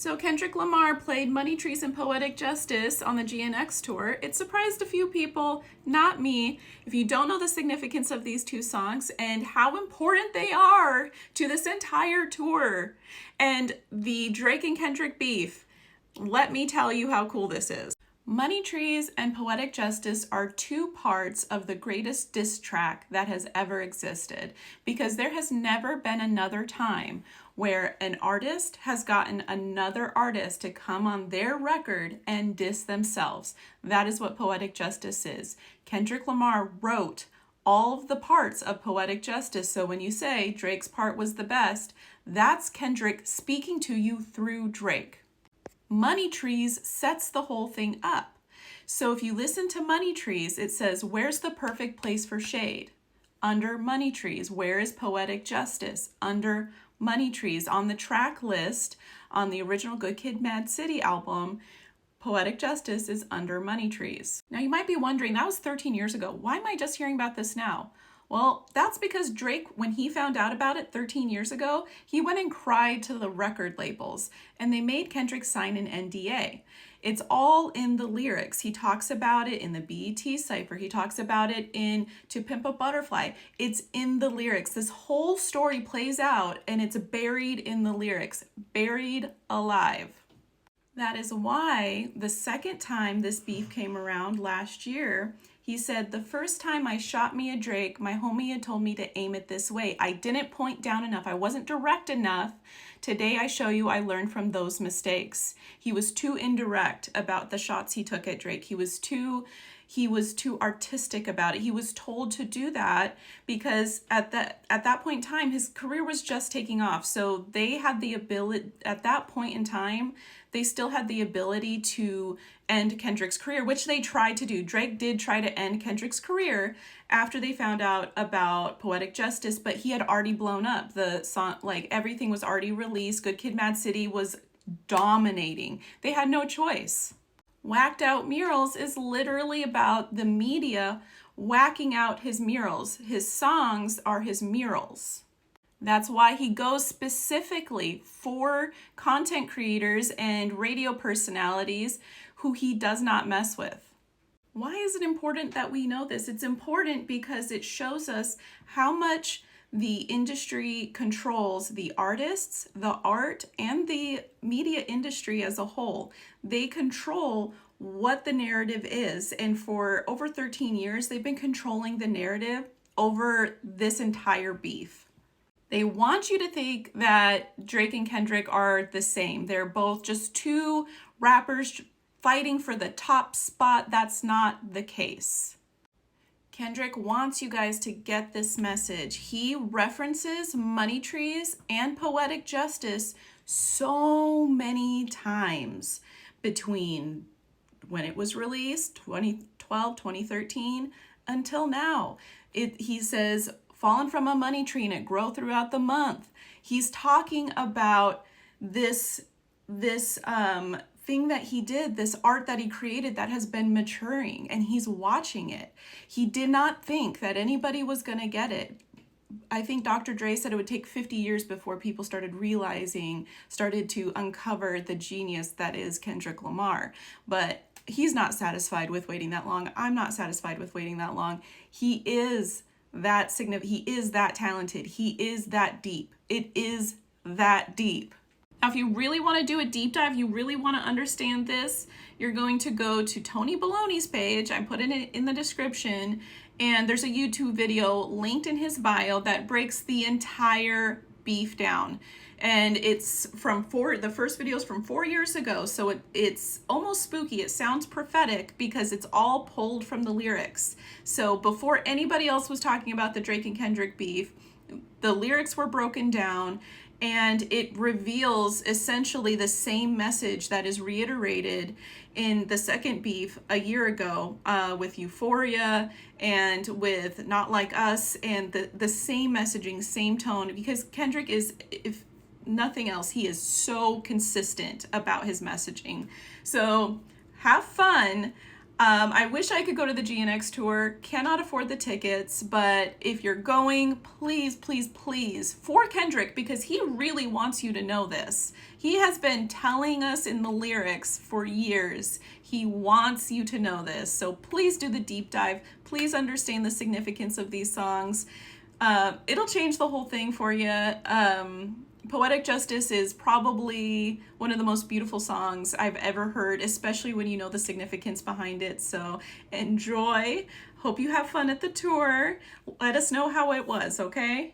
So Kendrick Lamar played Money Trees and Poetic Justice on the GNX tour. It surprised a few people, not me. If you don't know the significance of these two songs and how important they are to this entire tour and the Drake and Kendrick beef, let me tell you how cool this is. Money Trees and Poetic Justice are two parts of the greatest diss track that has ever existed, because there has never been another time where an artist has gotten another artist to come on their record and diss themselves. That is what Poetic Justice is. Kendrick Lamar wrote all of the parts of Poetic Justice, so when you say Drake's part was the best, that's Kendrick speaking to you through Drake. Money Trees sets the whole thing up. So if you listen to Money Trees, it says, where's the perfect place for shade? Under Money Trees. Where is Poetic Justice? Under Money Trees. On the track list, on the original Good Kid, Mad City album, Poetic Justice is under Money Trees. Now you might be wondering, that was 13 years ago. Why am I just hearing about this now? Well, that's because Drake, when he found out about it 13 years ago, he went and cried to the record labels and they made Kendrick sign an NDA. It's all in the lyrics. He talks about it in the BET Cypher. He talks about it in To Pimp a Butterfly. It's in the lyrics. This whole story plays out and it's buried in the lyrics, buried alive. That is why the second time this beef came around last year, he said, the first time I shot me a Drake, my homie had told me to aim it this way. I didn't point down enough. I wasn't direct enough. Today I show you I learned from those mistakes. He was too indirect about the shots he took at Drake. He was too artistic about it. He was told to do that because at that point in time, his career was just taking off. So they had the ability, at that point in time, they still had the ability to end Kendrick's career, which they tried to do. Drake did try to end Kendrick's career after they found out about Poetic Justice, but he had already blown up. The song, like everything was already released. Good Kid, Mad City was dominating. They had no choice. Whacked Out Murals is literally about the media whacking out his murals. His songs are his murals. That's why he goes specifically for content creators and radio personalities who he does not mess with. Why is it important that we know this? It's important because it shows us how much the industry controls the artists, the art, and the media industry as a whole. They control what the narrative is. And for over 13 years, they've been controlling the narrative over this entire beef. They want you to think that Drake and Kendrick are the same. They're both just two rappers fighting for the top spot. That's not the case. Kendrick wants you guys to get this message. He references Money Trees and Poetic Justice so many times between when it was released, 2012, 2013, until now. He says, fallen from a money tree and it grow throughout the month. He's talking about this thing that he did, this art that he created that has been maturing, and he's watching it. He did not think that anybody was going to get it. I think Dr. Dre said it would take 50 years before people started to uncover the genius that is Kendrick Lamar. But he's not satisfied with waiting that long. I'm not satisfied with waiting that long. He is that significant. He is that talented. He is that deep. It is that deep. Now, if you really want to do a deep dive, you really want to understand this, you're going to go to Tony Baloney's page. I put it in the description, and there's a YouTube video linked in his bio that breaks the entire beef down. And it's the first video is from 4 years ago, so it's almost spooky. It sounds prophetic because it's all pulled from the lyrics. So before anybody else was talking about the Drake and Kendrick beef, the lyrics were broken down, and it reveals essentially the same message that is reiterated in the second beef a year ago with Euphoria and with Not Like Us, and the same messaging, same tone, because Kendrick is, if nothing else, he is so consistent about his messaging. So have fun. I wish I could go to the GNX tour, cannot afford the tickets, but if you're going, please, please, please, for Kendrick, because he really wants you to know this. He has been telling us in the lyrics for years. He wants you to know this. So please do the deep dive. Please understand the significance of these songs. It'll change the whole thing for you. Poetic Justice is probably one of the most beautiful songs I've ever heard, especially when you know the significance behind it. So enjoy. Hope you have fun at the tour. Let us know how it was, okay?